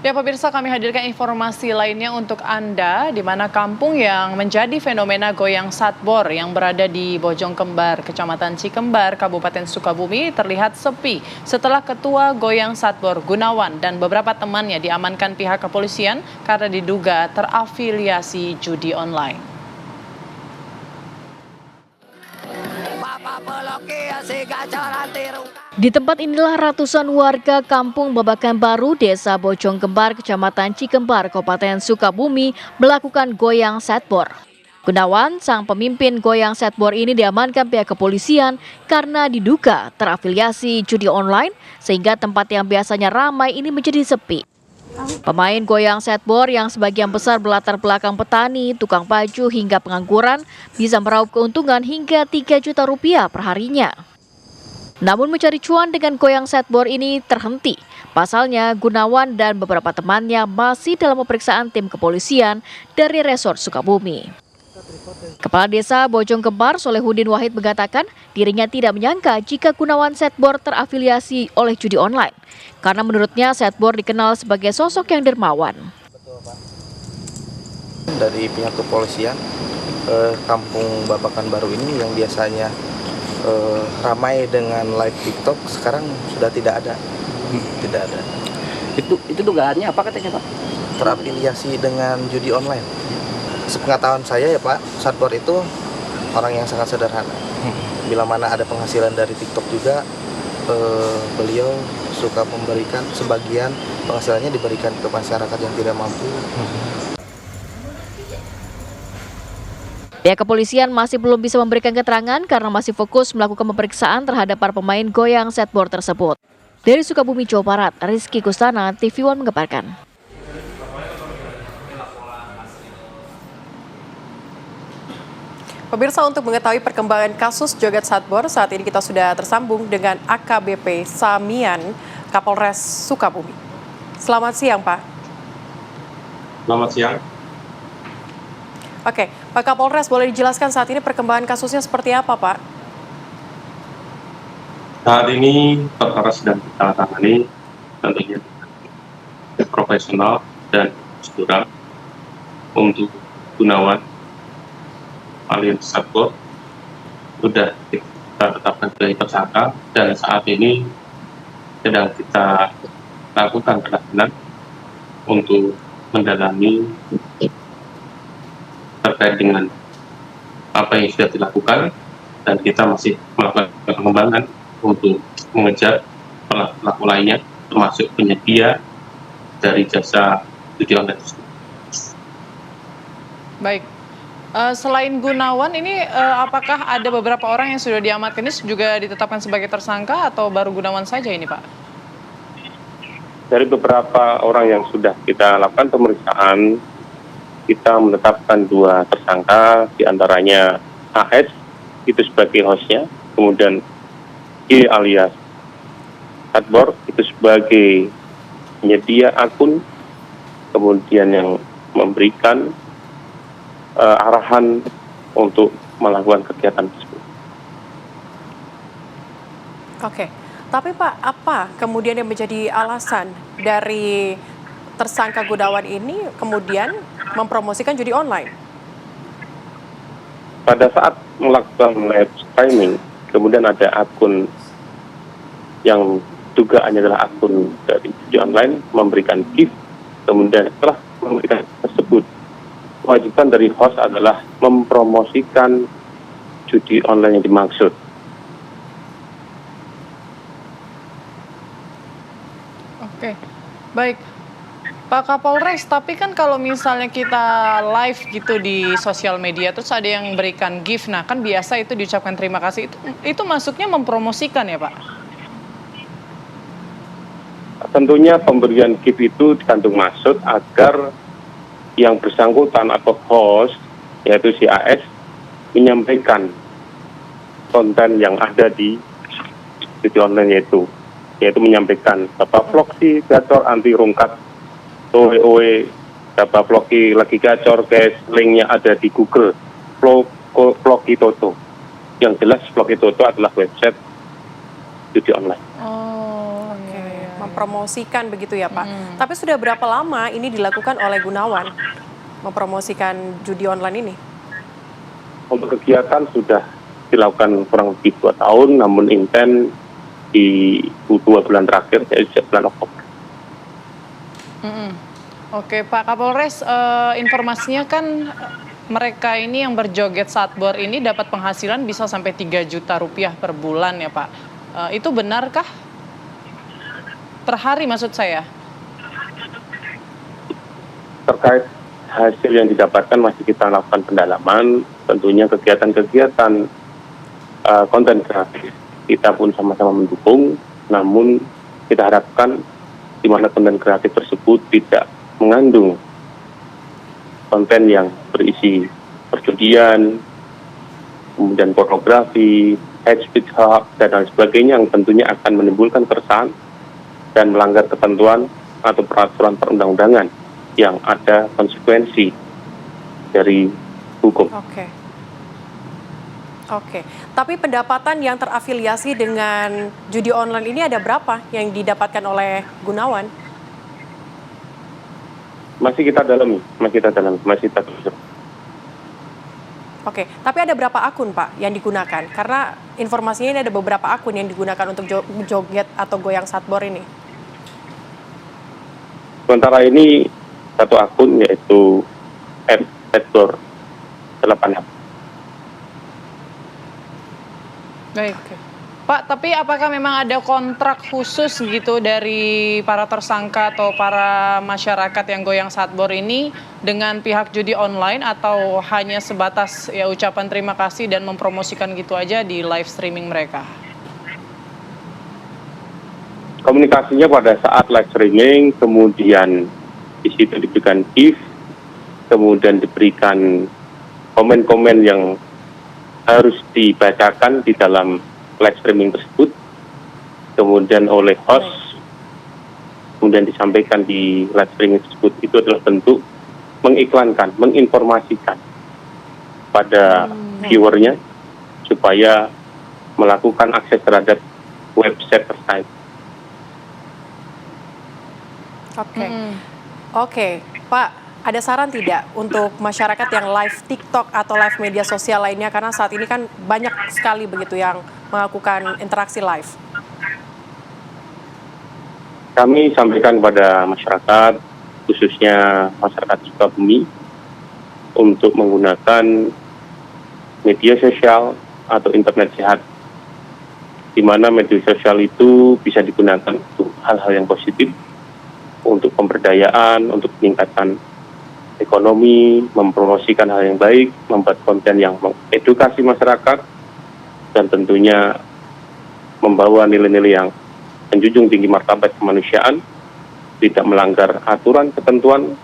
Ya pemirsa, kami hadirkan informasi lainnya untuk Anda, di mana kampung yang menjadi fenomena goyang satbor yang berada di Bojongkembar, Kecamatan Cikembar, Kabupaten Sukabumi terlihat sepi setelah Ketua Goyang Satbor Gunawan dan beberapa temannya diamankan pihak kepolisian karena diduga terafiliasi judi online. Di tempat inilah ratusan warga kampung Babakan Baru, Desa Bojongkembar, Kecamatan Cikembar, Kabupaten Sukabumi melakukan goyang satbor. Gunawan, sang pemimpin goyang satbor ini diamankan pihak kepolisian karena diduga terafiliasi judi online sehingga tempat yang biasanya ramai ini menjadi sepi. Pemain goyang satbor yang sebagian besar berlatar belakang petani, tukang baju hingga pengangguran bisa meraup keuntungan hingga 3 juta rupiah per harinya. Namun mencari cuan dengan goyang satbor ini terhenti. Pasalnya Gunawan dan beberapa temannya masih dalam pemeriksaan tim kepolisian dari Resort Sukabumi. Kepala Desa Bojongkembar Solehudin Wahid mengatakan dirinya tidak menyangka jika Gunawan satbor terafiliasi oleh judi online. Karena menurutnya satbor dikenal sebagai sosok yang dermawan. Dari pihak kepolisian, kampung Babakan Baru ini yang biasanya ramai dengan live TikTok sekarang sudah tidak ada. Tidak ada. Itu dugaannya apa katanya, Pak? Terafiliasi dengan judi online. Sepengetahuan saya ya Pak, satbor itu orang yang sangat sederhana. Bila mana ada penghasilan dari TikTok juga, beliau suka memberikan sebagian penghasilannya diberikan ke masyarakat yang tidak mampu. Pihak kepolisian masih belum bisa memberikan keterangan karena masih fokus melakukan pemeriksaan terhadap para pemain goyang satbor tersebut. Dari Sukabumi, Jawa Barat, Rizky Kustana, TV One mengabarkan. Pemirsa, untuk mengetahui perkembangan kasus joget satbor, saat ini kita sudah tersambung dengan AKBP Samian, Kapolres Sukabumi. Selamat siang, Pak. Selamat siang. Oke, Pak Kapolres, boleh dijelaskan saat ini perkembangan kasusnya seperti apa, Pak? Saat ini perkara sedang kita tangani tentunya profesional dan prosedural untuk Gunawan alias satbor sudah kita tetapkan sebagai tersangka dan saat ini sedang kita lakukan penahanan untuk mendalami terkait dengan apa yang sudah dilakukan, dan kita masih melakukan pengembangan untuk mengejar pelaku lainnya termasuk penyedia dari jasa judi online tersebut. Baik. Selain Gunawan ini, apakah ada beberapa orang yang sudah diamankan ini juga ditetapkan sebagai tersangka atau baru Gunawan saja ini, Pak? Dari beberapa orang yang sudah kita lakukan pemeriksaan, kita menetapkan 2 tersangka, diantaranya AS itu sebagai hostnya, kemudian I alias satbor itu sebagai penyedia akun, kemudian yang memberikan arahan untuk melakukan kegiatan tersebut. Oke, tapi Pak, apa kemudian yang menjadi alasan dari tersangka Gunawan ini kemudian mempromosikan judi online? Pada saat melakukan live streaming, kemudian ada akun yang dugaannya adalah akun dari judi online memberikan gift, kemudian setelah memberikan tersebut, kewajiban dari host adalah mempromosikan judi online yang dimaksud. Oke, baik. Pak Kapolres, tapi kan kalau misalnya kita live gitu di sosial media, terus ada yang berikan gift, nah kan biasa itu diucapkan terima kasih, itu masuknya mempromosikan ya Pak? Tentunya pemberian gift itu dikandung maksud agar yang bersangkutan atau host, yaitu si AS, menyampaikan konten yang ada di judi online yaitu menyampaikan Bapak Vlogi gacor anti rungkat, oe Bapak Vlogi lagi gacor guys, linknya ada di Google, Vlogi Toto. Yang jelas Vlogi Toto adalah website judi online. Oh, oke. mempromosikan begitu ya Pak. Tapi sudah berapa lama ini dilakukan oleh Gunawan mempromosikan judi online ini? Untuk kegiatan sudah dilakukan kurang lebih 2 tahun, namun intens di 2 bulan terakhir, yaitu sejak bulan Oktober. Oke Pak Kapolres, informasinya kan mereka ini yang berjoget satbor ini dapat penghasilan bisa sampai 3 juta rupiah per bulan ya Pak. Itu benarkah? Per hari maksud saya. Terkait hasil yang didapatkan masih kita lakukan pendalaman, tentunya kegiatan-kegiatan konten kreatif kita pun sama-sama mendukung, namun kita harapkan di mana konten kreatif tersebut tidak mengandung konten yang berisi perjudian, kemudian pornografi, hate speech, hoax, dan lain sebagainya yang tentunya akan menimbulkan keresahan dan melanggar ketentuan atau peraturan perundang-undangan yang ada konsekuensi dari hukum. Oke. Tapi pendapatan yang terafiliasi dengan judi online ini ada berapa yang didapatkan oleh Gunawan? Masih kita dalami, masih kita telusuri. Oke, tapi ada berapa akun Pak yang digunakan? Karena informasinya ini ada beberapa akun yang digunakan untuk joget atau goyang satbor ini. Sementara ini 1 akun yaitu @satbor8. Baik. Pak, tapi apakah memang ada kontrak khusus gitu dari para tersangka atau para masyarakat yang goyang satbor ini dengan pihak judi online atau hanya sebatas ya ucapan terima kasih dan mempromosikan gitu aja di live streaming mereka? Komunikasinya pada saat live streaming, kemudian di situ diberikan gift, kemudian diberikan komen-komen yang harus dibacakan di dalam live streaming tersebut, kemudian oleh host, kemudian disampaikan di live streaming tersebut. Itu adalah bentuk mengiklankan, menginformasikan pada viewernya supaya melakukan akses terhadap website terkait. Oke, Pak, ada saran tidak untuk masyarakat yang live TikTok atau live media sosial lainnya, karena saat ini kan banyak sekali begitu yang melakukan interaksi live? Kami sampaikan kepada masyarakat, khususnya masyarakat Sukabumi, untuk menggunakan media sosial atau internet sehat, di mana media sosial itu bisa digunakan untuk hal-hal yang positif, untuk pemberdayaan, untuk meningkatkan ekonomi, mempromosikan hal yang baik, membuat konten yang mengedukasi masyarakat, dan tentunya membawa nilai-nilai yang menjunjung tinggi martabat kemanusiaan, tidak melanggar aturan ketentuan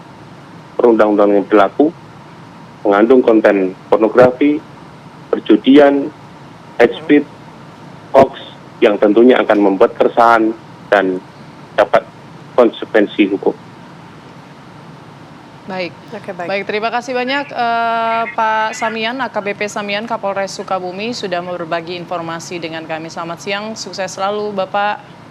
perundang-undangan yang berlaku, mengandung konten pornografi, perjudian, hate speech, hoax yang tentunya akan membuat keresahan dan dapat konsekuensi hukum. Baik. Baik, terima kasih banyak Pak Samian, AKBP Samian, Kapolres Sukabumi sudah berbagi informasi dengan kami. Selamat siang, sukses selalu Bapak.